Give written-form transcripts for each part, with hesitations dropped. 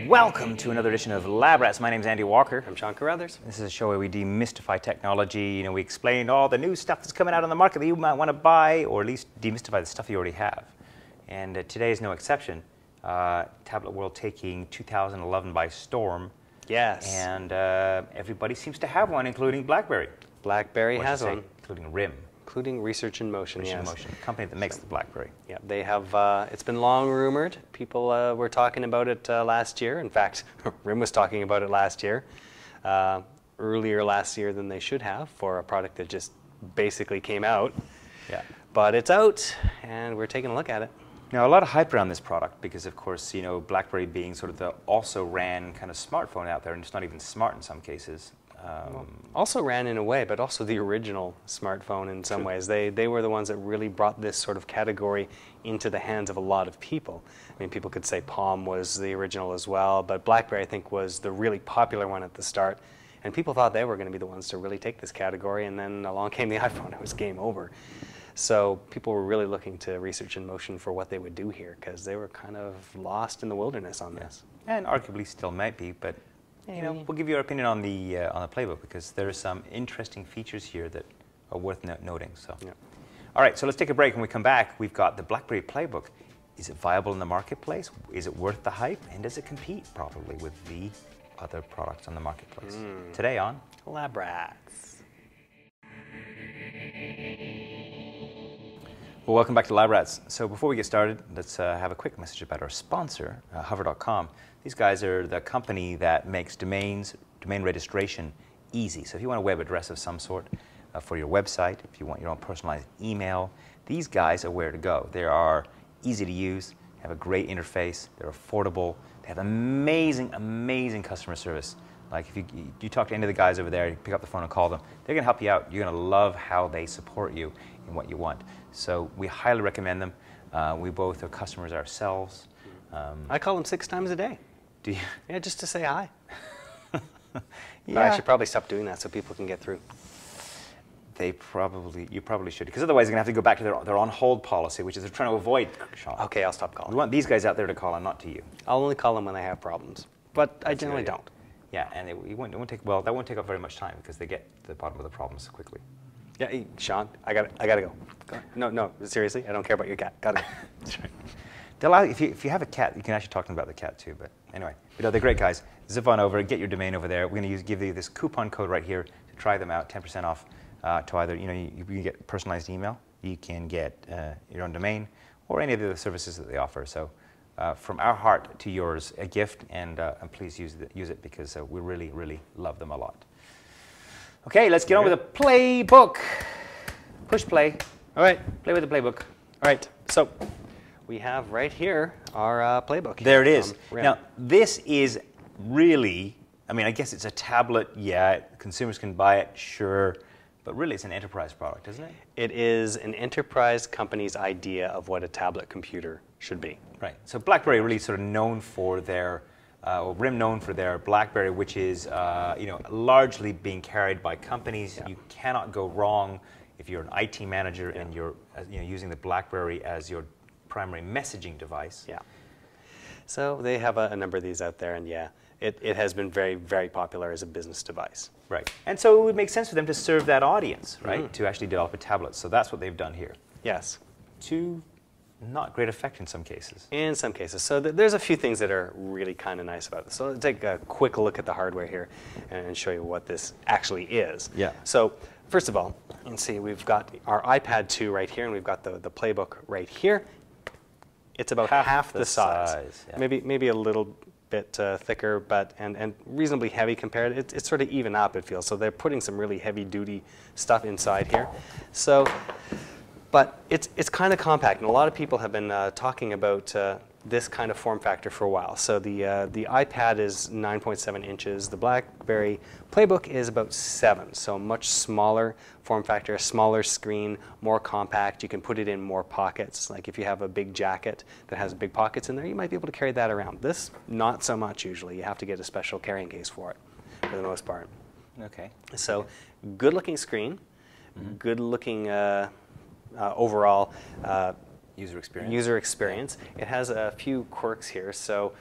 Welcome to another edition of Lab Rats. My name's Andy Walker. I'm Sean Carruthers. This is a show where we demystify technology. We explain all the new stuff that's coming out on the market that you might want to buy, or at least demystify the stuff you already have. And today is no exception. Tablet world taking 2011 by storm. Yes. And everybody seems to have one, including BlackBerry. BlackBerry has one. Including RIM. Including Research in Motion, Research in Motion, the company that makes the BlackBerry. Yeah, they have, it's been long rumored. People were talking about it last year. In fact, RIM was talking about it last year. Earlier last year than they should have for a product that just basically came out. Yeah. But it's out, and we're taking a look at it. Now, a lot of hype around this product because, of course, BlackBerry being sort of the also-ran kind of smartphone out there, and it's not even smart in some cases. Well, also ran in a way, but also the original smartphone in some ways. They were the ones that really brought this sort of category into the hands of a lot of people. I mean, people could say Palm was the original as well, but BlackBerry, I think, was the really popular one at the start. And people thought they were going to be the ones to really take this category, and then along came the iPhone. It was game over. So people were really looking to Research in Motion for what they would do here, because they were kind of lost in the wilderness on this. And arguably still might be, but we'll give you our opinion on the playbook, because there are some interesting features here that are worth noting. So, all right, so let's take a break. When we come back, we've got the BlackBerry PlayBook. Is it viable in the marketplace? Is it worth the hype? And does it compete properly with the other products on the marketplace? Today on Lab Rats. Well, welcome back to Lab Rats. So before we get started, let's have a quick message about our sponsor, hover.com. These guys are the company that makes domain registration easy. So if you want a web address of some sort for your website, if you want your own personalized email, these guys are where to go. They are easy to use, have a great interface, they're affordable, they have amazing, amazing customer service. Like if you talk to any of the guys over there, you pick up the phone and call them, they're going to help you out. You're going to love how they support you in what you want. So we highly recommend them. We both are customers ourselves. I call them 6 times a day. Do you? Yeah, just to say hi. Yeah. I should probably stop doing that so people can get through. You probably should, because otherwise they're going to have to go back to their on-hold policy, which is they're trying to avoid, Sean. Okay, I'll stop calling. We want these guys out there to call and not to you. I'll only call them when they have problems, but I generally don't. Yeah, and that won't take up very much time because they get to the bottom of the problems quickly. Yeah, hey, Sean, I gotta go. No, seriously, I don't care about your cat. Gotta go. That's right. They'll allow, if you have a cat, you can actually talk to them about the cat too. But anyway, they're great guys. Zip on over, get your domain over there. We're going to give you this coupon code right here to try them out, 10% off. To either you can get personalized email, you can get your own domain, or any of the other services that they offer. So from our heart to yours, a gift, and please use it because we really, really love them a lot. Okay, let's get on with the playbook. Push play. All right, play with the playbook. All right, so we have right here our playbook. There it is. Now, this is really, I guess it's a tablet, yeah, consumers can buy it, sure, but really it's an enterprise product, isn't it? It is an enterprise company's idea of what a tablet computer should be. Right, so BlackBerry really sort of known for their, RIM known for their BlackBerry, which is largely being carried by companies. Yeah. You cannot go wrong if you're an IT manager and you're using the BlackBerry as your primary messaging device. Yeah. So they have a number of these out there, and yeah, it has been very, very popular as a business device. Right. And so it would make sense for them to serve that audience, right, to actually develop a tablet. So that's what they've done here. Yes. To not great effect in some cases. In some cases. So there's a few things that are really kind of nice about this. So let's take a quick look at the hardware here and show you what this actually is. Yeah. So first of all, you can see we've got our iPad 2 right here, and we've got the playbook right here. It's about half the size. Yeah. Maybe a little bit thicker, but and reasonably heavy compared. It's sort of even up, it feels. So they're putting some really heavy-duty stuff inside here. So, but it's kind of compact, and a lot of people have been talking about this kind of form factor for a while. So the iPad is 9.7 inches. The BlackBerry PlayBook is about 7, so much smaller form factor, a smaller screen, more compact. You can put it in more pockets. Like if you have a big jacket that has big pockets in there, you might be able to carry that around. This, not so much usually. You have to get a special carrying case for it, for the most part. Okay. So good-looking screen, good-looking overall user experience. It has a few quirks here. So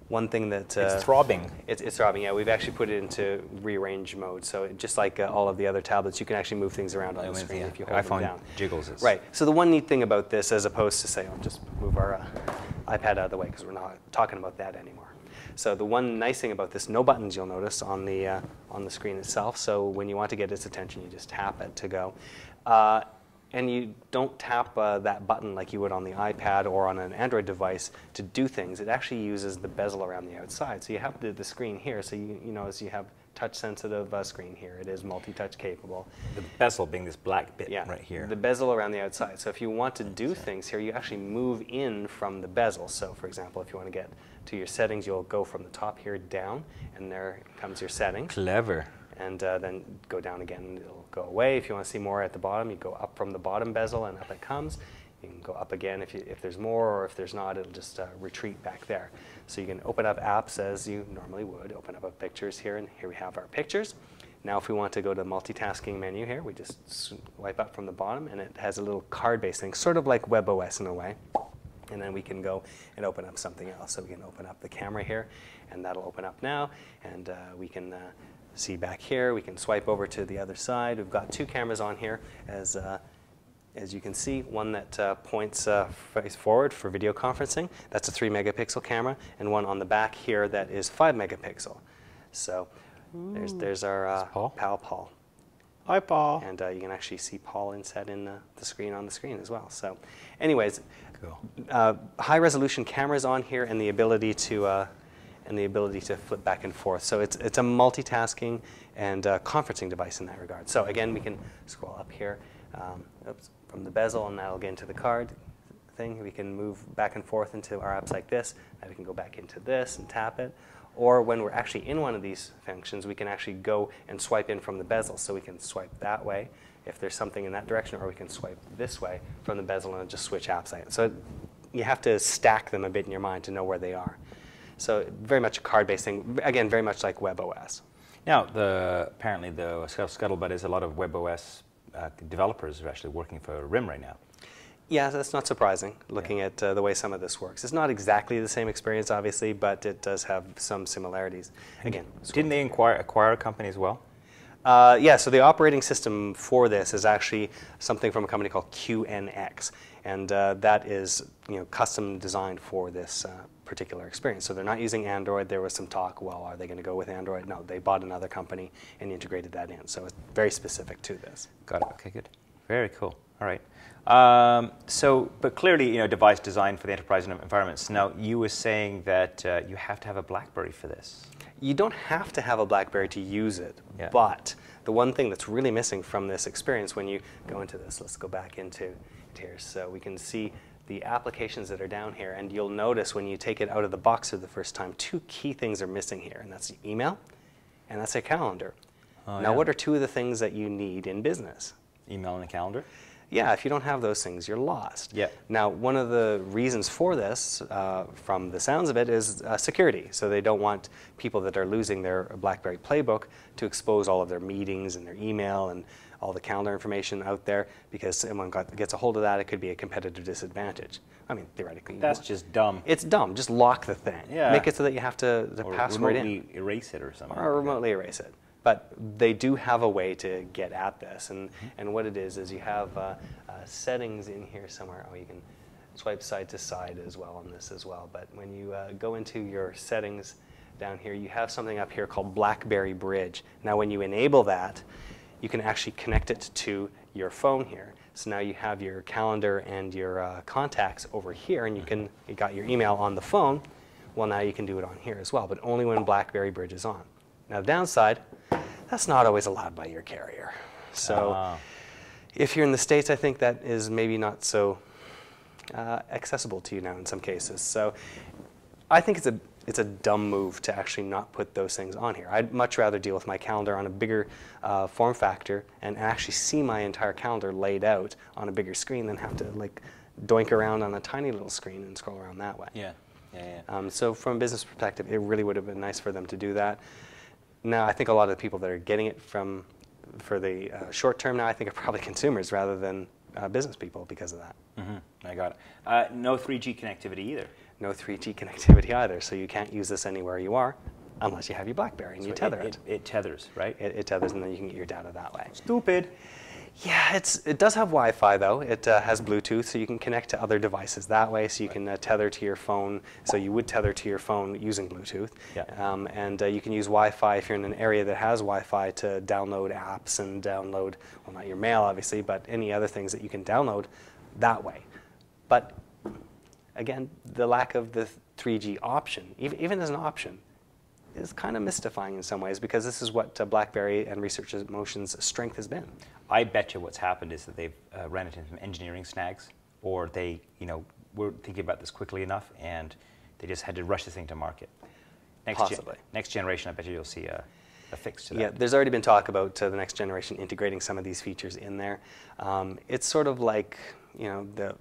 One thing that it's throbbing. It's throbbing. Yeah, we've actually put it into rearrange mode. So just like all of the other tablets, you can actually move things around on the screen if you hold them down. Jiggles. Right. So the one neat thing about this, as opposed to say, I'll just move our iPad out of the way because we're not talking about that anymore. So the one nice thing about this, no buttons you'll notice on the screen itself. So when you want to get its attention, you just tap it to go. And you don't tap that button like you would on the iPad or on an Android device to do things. It actually uses the bezel around the outside. So you have the screen here. So you notice you have touch-sensitive screen here. It is multi-touch capable. The bezel being this black bit right here. The bezel around the outside. So if you want to do things here, you actually move in from the bezel. So for example, if you want to get to your settings, you'll go from the top here down, and there comes your settings. Clever. And then go down again, and it'll go away. If you want to see more at the bottom, you go up from the bottom bezel, and up it comes. You can go up again if there's more, or if there's not, it'll just retreat back there. So you can open up apps as you normally would, open up pictures here, and here we have our pictures. Now if we want to go to the multitasking menu here, we just swipe up from the bottom, and it has a little card-based thing, sort of like WebOS in a way. And then we can go and open up something else. So we can open up the camera here, and that'll open up now, and we can see back here. We can swipe over to the other side. We've got two cameras on here, as you can see. One that points face forward for video conferencing. That's a 3-megapixel camera, and one on the back here that is 5-megapixel. So there's our pal Paul. Hi, Paul. And you can actually see Paul inset in the screen on the screen as well. So, anyways, cool. High-resolution cameras on here, and the ability to flip back and forth. So it's a multitasking and conferencing device in that regard. So again, we can scroll up here from the bezel, and that'll get into the card thing. We can move back and forth into our apps like this. Now we can go back into this and tap it. Or when we're actually in one of these functions, we can actually go and swipe in from the bezel. So we can swipe that way if there's something in that direction, or we can swipe this way from the bezel and just switch apps. So you have to stack them a bit in your mind to know where they are. So very much a card-based thing. Again, very much like WebOS. Now, apparently the scuttlebutt is a lot of WebOS developers are actually working for RIM right now. Yeah, that's not surprising, looking at the way some of this works. It's not exactly the same experience, obviously, but it does have some similarities. Again, didn't they acquire a company as well? Yeah, so the operating system for this is actually something from a company called QNX, and that is custom designed for this particular experience. So they're not using Android. There was some talk, well, are they going to go with Android? No, they bought another company and integrated that in. So it's very specific to this. Got it. Okay, good. Very cool. All right. But clearly, device designed for the enterprise environments. Now, you were saying that you have to have a BlackBerry for this. You don't have to have a BlackBerry to use it, but the one thing that's really missing from this experience when you go into this, let's go back into here so we can see the applications that are down here, and you'll notice when you take it out of the box for the first time, two key things are missing here, and that's email and that's a calendar. Now, what are two of the things that you need in business? Email and a calendar? Yeah, if you don't have those things, you're lost. Yeah. Now, one of the reasons for this, from the sounds of it, is security. So they don't want people that are losing their BlackBerry PlayBook to expose all of their meetings and their email and all the calendar information out there, because someone gets a hold of that, it could be a competitive disadvantage. I mean, theoretically. That's just dumb. It's dumb. Just lock the thing. Yeah. Make it so that you have to password in. Or remotely erase it or something. Or remotely erase it. But they do have a way to get at this, and what it is you have settings in here somewhere. Oh, you can swipe side to side as well on this as well. But when you go into your settings down here, you have something up here called BlackBerry Bridge. Now, when you enable that, you can actually connect it to your phone here. So now you have your calendar and your contacts over here, and you got your email on the phone. Well, now you can do it on here as well, but only when BlackBerry Bridge is on. Now, the downside, that's not always allowed by your carrier. So if you're in the States, I think that is maybe not so accessible to you now in some cases. So I think it's a dumb move to actually not put those things on here. I'd much rather deal with my calendar on a bigger form factor and actually see my entire calendar laid out on a bigger screen than have to doink around on a tiny little screen and scroll around that way. Yeah. So from a business perspective, it really would have been nice for them to do that. Now, I think a lot of the people that are getting it for the short term now, I think are probably consumers rather than business people because of that. I got it. No 3G connectivity either. no 3G connectivity either, so you can't use this anywhere you are unless you have your BlackBerry and you tether it. It tethers, right? It tethers, and then you can get your data that way. Stupid. Yeah, it does have Wi-Fi though. It has Bluetooth, so you can connect to other devices that way. So you can tether to your phone. So you would tether to your phone using Bluetooth. Yeah. And you can use Wi-Fi if you're in an area that has Wi-Fi to download apps and download, well, not your mail obviously, but any other things that you can download that way. But again, the lack of the 3G option, even as an option, is kind of mystifying in some ways, because this is what BlackBerry and Research Motion's strength has been. I bet you what's happened is that they've ran into some engineering snags, or they, were thinking about this quickly enough, and they just had to rush this thing to market. Possibly. Next generation, I bet you'll see a fix to that. Yeah, there's already been talk about the next generation integrating some of these features in there. It's sort of like, the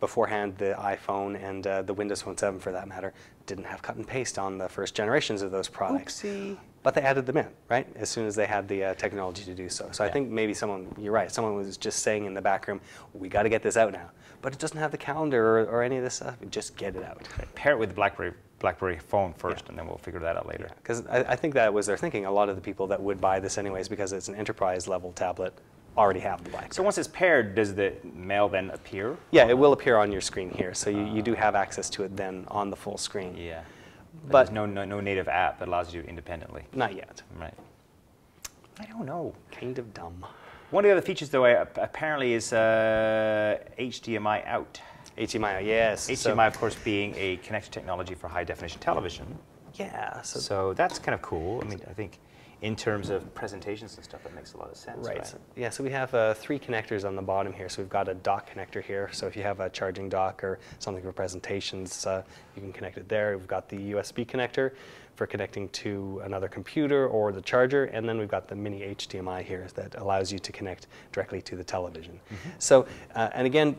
beforehand, the iPhone and the Windows Phone 7, for that matter, didn't have cut and paste on the first generations of those products. Oopsie. But they added them in, right, as soon as they had the technology to do so. So yeah. I think maybe you're right, someone was just saying in the back room, we got to get this out now. But it doesn't have the calendar or any of this stuff. Just get it out. Pair it with the BlackBerry phone first, and then we'll figure that out later. Because I think that was their thinking. A lot of the people that would buy this anyways, because it's an enterprise-level tablet, already have the BlackBerry. So once it's paired, does the mail then appear? Yeah, it will appear on your screen here. So you do have access to it then on the full screen. Yeah. But there's no native app that allows you to do it independently. Not yet. Right. I don't know. Kind of dumb. One of the other features, though, apparently is HDMI out. HDMI out, yes. HDMI, of course, being a connector technology for high-definition television. Yeah. So that's kind of cool. I mean, I think in terms of presentations and stuff, that makes a lot of sense. Right. Yeah, so we have 3 connectors on the bottom here. So we've got a dock connector here. So if you have a charging dock or something for presentations, you can connect it there. We've got the USB connector for connecting to another computer or the charger. And then we've got the mini HDMI here that allows you to connect directly to the television. Mm-hmm. So, and again,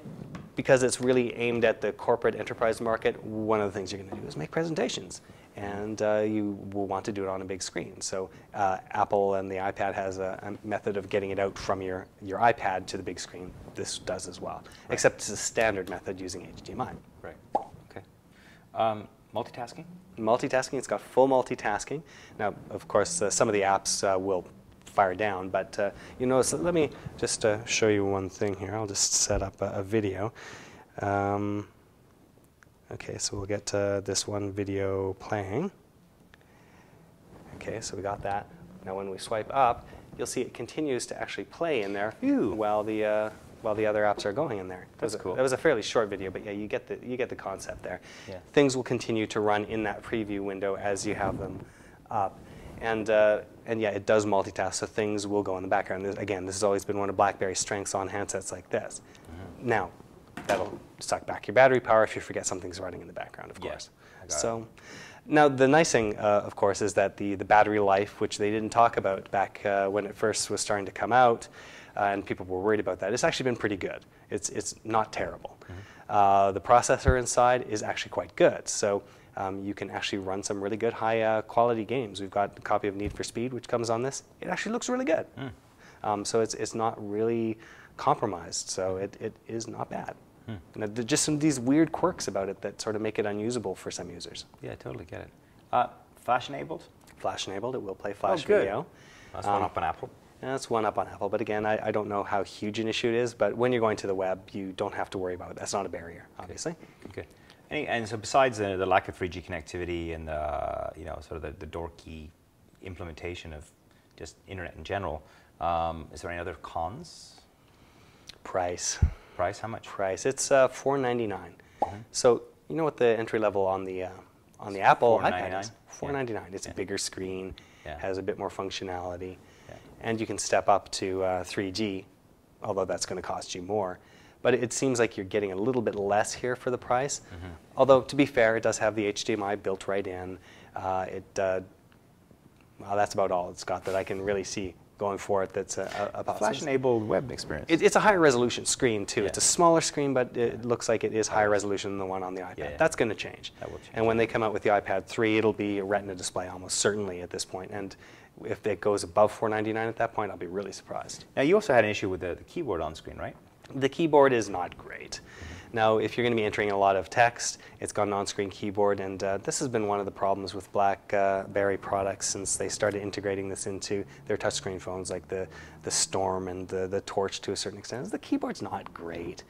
because it's really aimed at the corporate enterprise market, one of the things you're going to do is make presentations. And you will want to do it on a big screen. So Apple and the iPad has a method of getting it out from your iPad to the big screen. This does as well, right. Except it's a standard method using HDMI. Right. Okay. Multitasking? Multitasking. It's got full multitasking. Now, of course, some of the apps will fire down, but so let me just show you one thing here. I'll just set up a video. Okay, so we'll get this one video playing. Okay, so we got that. Now when we swipe up, you'll see it continues to actually play in there while the other apps are going in there. That's cool. That was a fairly short video, but yeah, you get the concept there. Yeah. Things will continue to run in that preview window as you have them up. And yeah, it does multitask, so things will go in the background. Again, this has always been one of BlackBerry's strengths on handsets like this. Mm-hmm. Now, that'll suck back your battery power if you forget something's running in the background, of course. So, now the nice thing, of course, is that the battery life, which they didn't talk about back when it first was starting to come out, and people were worried about that, it's actually been pretty good. It's not terrible. Mm-hmm. The processor inside is actually quite good. So you can actually run some really good high quality games. We've got a copy of Need for Speed, which comes on this. It actually looks really good. Mm. So it's not really compromised. So it is not bad. And just some of these weird quirks about it that sort of make it unusable for some users. Yeah, I totally get it. Flash enabled? Flash enabled. It will play Flash good. video. That's one up on Apple. That's one up on Apple. But again, I don't know how huge an issue it is. But when you're going to the web, you don't have to worry about it. That's not a barrier, obviously. Good. And so besides the lack of 3G connectivity and sort of the dorky implementation of just internet in general, is there any other cons? Price. Price? How much? Price. It's $499. Mm-hmm. So you know what the entry level on the Apple iPad is? $499. Yeah. It's a bigger screen, has a bit more functionality, and you can step up to 3G, although that's going to cost you more. But it seems like you're getting a little bit less here for the price. Mm-hmm. Although to be fair, it does have the HDMI built right in. Well, that's about all it's got that I can really see going for it that's a Flash-enabled web experience. It's a higher resolution screen too. Yeah. It's a smaller screen, but it looks like it is higher resolution than the one on the iPad. Yeah. That's going to change. That will change. And when they come out with the iPad 3, it'll be a Retina display almost certainly at this point. And if it goes above $499 at that point, I'll be really surprised. Now you also had an issue with the keyboard on screen, right? The keyboard is not great. Now, if you're going to be entering a lot of text, it's got an on-screen keyboard, and this has been one of the problems with BlackBerry products since they started integrating this into their touchscreen phones, like the Storm and the Torch to a certain extent. The keyboard's not great,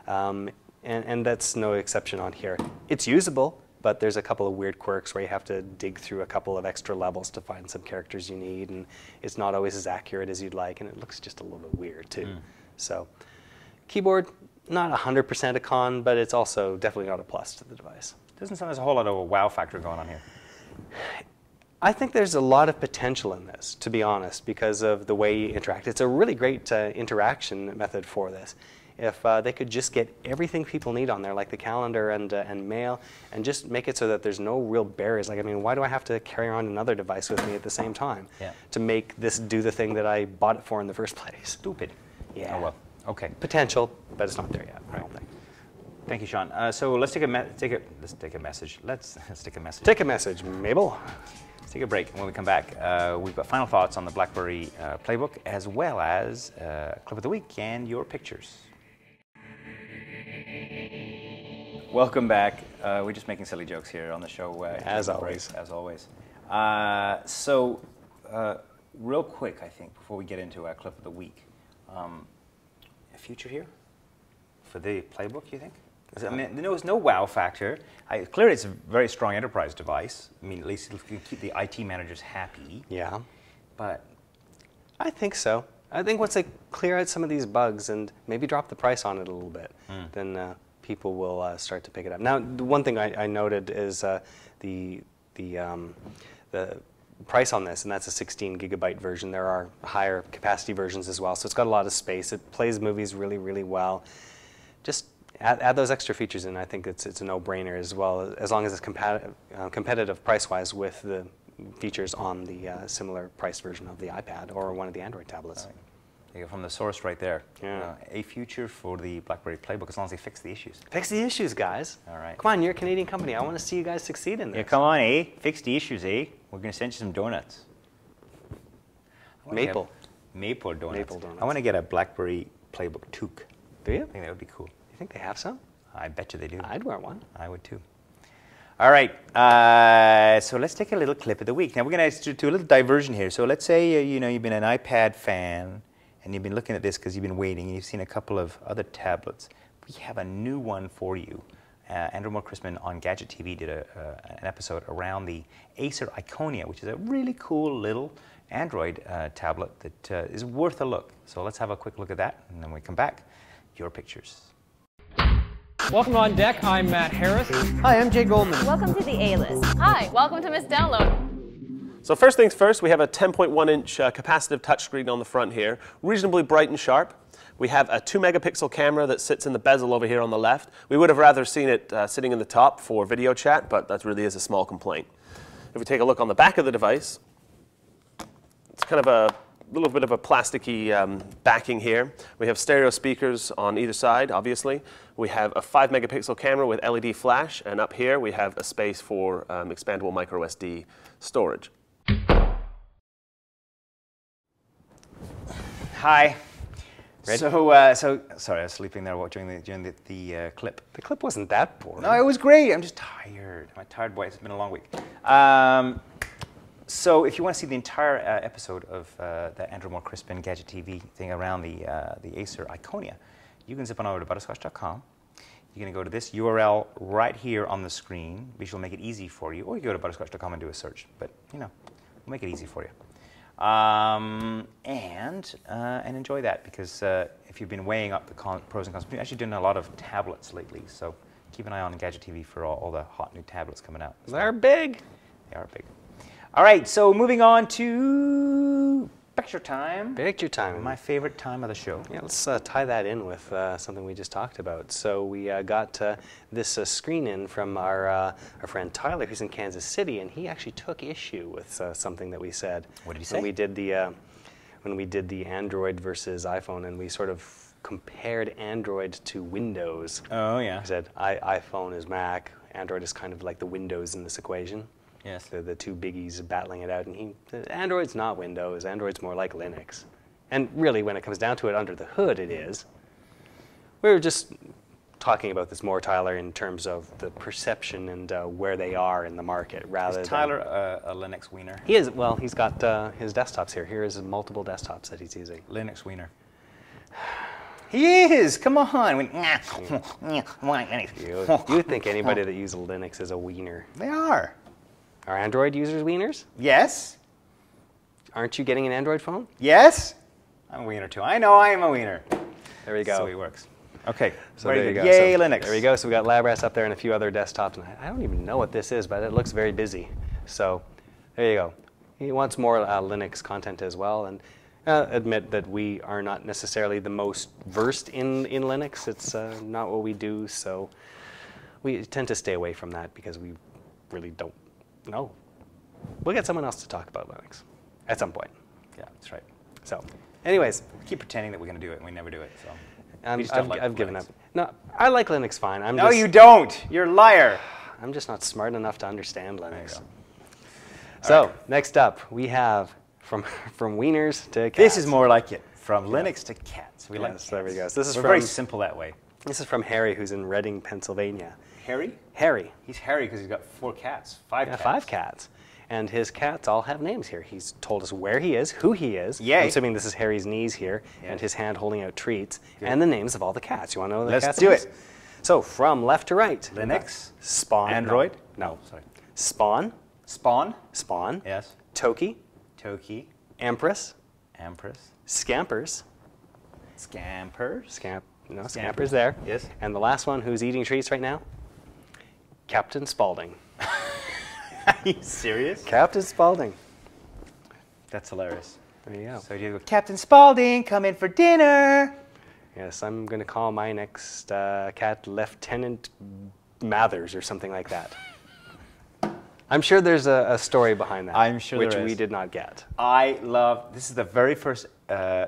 and that's no exception on here. It's usable, but there's a couple of weird quirks where you have to dig through a couple of extra levels to find some characters you need, and it's not always as accurate as you'd like, and it looks just a little bit weird too. So, keyboard, not 100% a con, but it's also definitely not a plus to the device. Doesn't sound there's a whole lot of a wow factor going on here. I think there's a lot of potential in this, to be honest, because of the way you interact. It's a really great interaction method for this. If they could just get everything people need on there, like the calendar and mail, and just make it so that there's no real barriers. Like, I mean, why do I have to carry around another device with me at the same time to make this do the thing that I bought it for in the first place? Stupid. Yeah. Oh, well. Okay. Potential, but it's not there yet, I don't think. Thank you, Sean. So let's take a message. Let's take a message. Take a message, Mabel. Let's take a break. When we come back, we've got final thoughts on the BlackBerry PlayBook, as well as clip of the week and your pictures. Welcome back. We're just making silly jokes here on the show. As always. As always. Real quick, I think, before we get into our clip of the week, a future here for the PlayBook, you think? I mean, there's no wow factor. Clearly, it's a very strong enterprise device. I mean, at least it can keep the IT managers happy. Yeah. But I think so. I think once they clear out some of these bugs and maybe drop the price on it a little bit, then people will start to pick it up. Now, the one thing I noted is the price on this, and that's a 16 gigabyte version. There are higher capacity versions as well, so it's got a lot of space. It plays movies really, really well. Just add those extra features in. I think it's a no-brainer as well, as long as it's competitive price-wise with the features on the similar price version of the iPad or one of the Android tablets. Right. You go from the source right there. Yeah. A future for the BlackBerry PlayBook, as long as they fix the issues. Fix the issues, guys. All right. Come on, you're a Canadian company. I want to see you guys succeed in this. Yeah, come on, Fix the issues, We're going to send you some donuts. Maple. Maple donuts. Maple donuts. I want to get a BlackBerry PlayBook toque. Do you? I think that would be cool. You think they have some? I bet you they do. I'd wear one. I would too. All right, so let's take a little clip of the week. Now we're going to do a little diversion here. So let's say you've been an iPad fan and you've been looking at this because you've been waiting and you've seen a couple of other tablets. We have a new one for you. Andrew Crispin on Gadget TV did an episode around the Acer Iconia, which is a really cool little Android tablet that is worth a look. So let's have a quick look at that, and then when we come back, your pictures. Welcome on deck. I'm Matt Harris. Hi, I'm Jay Goldman. Welcome to the A-List. Hi, welcome to Miss Download. So first things first, we have a 10.1-inch capacitive touchscreen on the front here, reasonably bright and sharp. We have a 2-megapixel camera that sits in the bezel over here on the left. We would have rather seen it sitting in the top for video chat, but that really is a small complaint. If we take a look on the back of the device, it's kind of a little bit of a plasticky backing here. We have stereo speakers on either side, obviously. We have a 5-megapixel camera with LED flash, and up here we have a space for expandable micro SD storage. Hi. Ready? So sorry, I was sleeping there during the clip. The clip wasn't that boring. No, it was great. I'm just tired. I'm a tired boy. It's been a long week. So if you want to see the entire episode of the Andrew Crispin Gadget TV thing around the Acer Iconia, you can zip on over to butterscotch.com. You're going to go to this URL right here on the screen, which will make it easy for you. Or you go to butterscotch.com and do a search. But, we'll make it easy for you. And enjoy that, because if you've been weighing up the pros and cons, we've actually done a lot of tablets lately. So keep an eye on Gadget TV for all the hot new tablets coming out. They're big. They are big. All right, so moving on to picture time. Picture time. My favorite time of the show. Yeah, let's tie that in with something we just talked about. So we got this screen in from our friend Tyler, who's in Kansas City, and he actually took issue with something that we said. What did he say? When we did the Android versus iPhone, and we sort of compared Android to Windows. Oh, yeah. He said iPhone is Mac, Android is kind of like the Windows in this equation. Yes. The two biggies battling it out, and he said, Android's not Windows, Android's more like Linux. And really, when it comes down to it, under the hood it is. We were just talking about this more, Tyler, in terms of the perception and where they are in the market, rather Is Tyler a Linux wiener? He is. Well, he's got his desktops here. Here is multiple desktops that he's using. Linux wiener. He is. Come on. You think anybody that uses Linux is a wiener? They are. Are Android users wieners? Yes. Aren't you getting an Android phone? Yes. I'm a wiener too. I know I am a wiener. There we go. So it works. Okay. So there you go. Yay, so Linux. There we go. So we got LabRats up there and a few other desktops. And I don't even know what this is, but it looks very busy. So there you go. He wants more Linux content as well. And admit that we are not necessarily the most versed in Linux. It's not what we do. So we tend to stay away from that because we really don't know. We'll get someone else to talk about Linux at some point. Yeah, that's right. So anyways. We keep pretending that we're going to do it, and we never do it. So I've given up. No, I like Linux fine. No, you don't. You're a liar. I'm just not smart enough to understand Linux. So right. Next up, we have from wieners to cats. This is more like it. From Linux to cats. We like cats. There we go. So this is We're very simple that way. This is from Harry, who's in Reading, Pennsylvania. Harry? Harry. He's Harry because he's got 4 cats. 5 cats. 5 cats. And his cats all have names here. He's told us where he is, who he is. Yay. I'm assuming this is Harry's knees here, and his hand holding out treats, and the names of all the cats. You want to know the Let's cats' do names? it. So from left to right. Linux. Spawn. Android. No. Sorry. Spawn. Spawn. Spawn. Yes. Toki. Toki. Empress. Empress. Scampers. Scampers. Scampers there. Yes. And the last one who's eating treats right now? Captain Spaulding. Are you serious? Captain Spaulding. That's hilarious. There you go. So you go, Captain Spaulding, come in for dinner. Yes, I'm going to call my next cat Lieutenant Mathers or something like that. I'm sure there's a story behind that. I'm sure which there is. we did not get. I love, this is the very first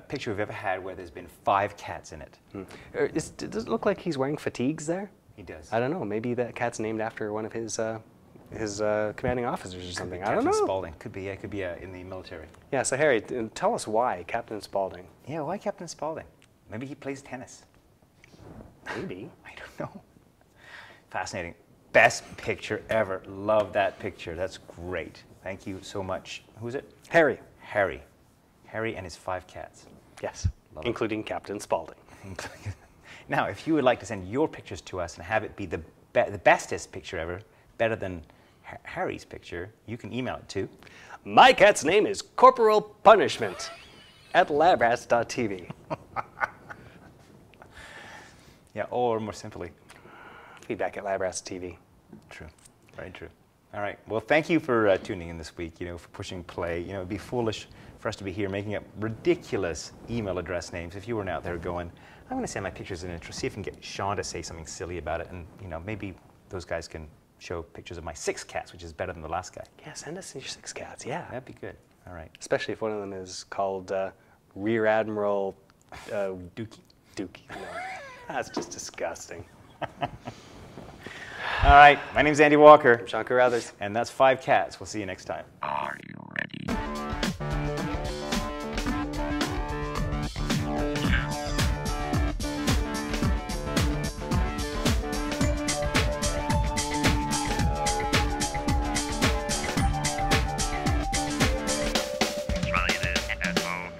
picture we've ever had where there's been 5 cats in it. Does it look like he's wearing fatigues there? He does. I don't know. Maybe that cat's named after one of his commanding officers or something. I don't know. Captain Spaulding. Could be, could be in the military. Yeah, so Harry, tell us why Captain Spaulding. Yeah, why Captain Spaulding? Maybe he plays tennis. Maybe. I don't know. Fascinating. Best picture ever. Love that picture. That's great. Thank you so much. Who's it? Harry. Harry. Harry and his 5 cats. Yes, Love including Captain Spaulding. Now, if you would like to send your pictures to us and have it be the bestest picture ever, better than Harry's picture, you can email it to My cat's name is Corporal Punishment at labrats.tv. Yeah, or more simply, Feedback at labrats.tv. True. Very true. All right. Well, thank you for tuning in this week, for pushing play. It'd be foolish for us to be here making up ridiculous email address names if you weren't out there going, I'm going to send my pictures in and see if I can get Sean to say something silly about it. And, maybe those guys can show pictures of my 6 cats, which is better than the last guy. Yeah, send us your 6 cats, yeah. That'd be good. All right. Especially if one of them is called Rear Admiral Dookie. Dookie. No, that's just disgusting. All right. My name's Andy Walker. I'm Sean Carruthers. And that's 5 cats. We'll see you next time. Are you ready? Try this at home.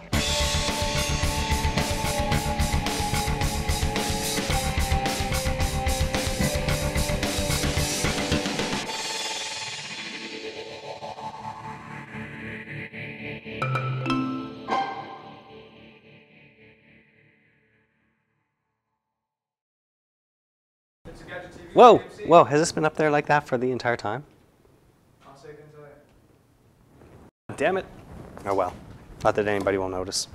Whoa, whoa, has this been up there like that for the entire time? Damn it. Oh well, not that anybody will notice.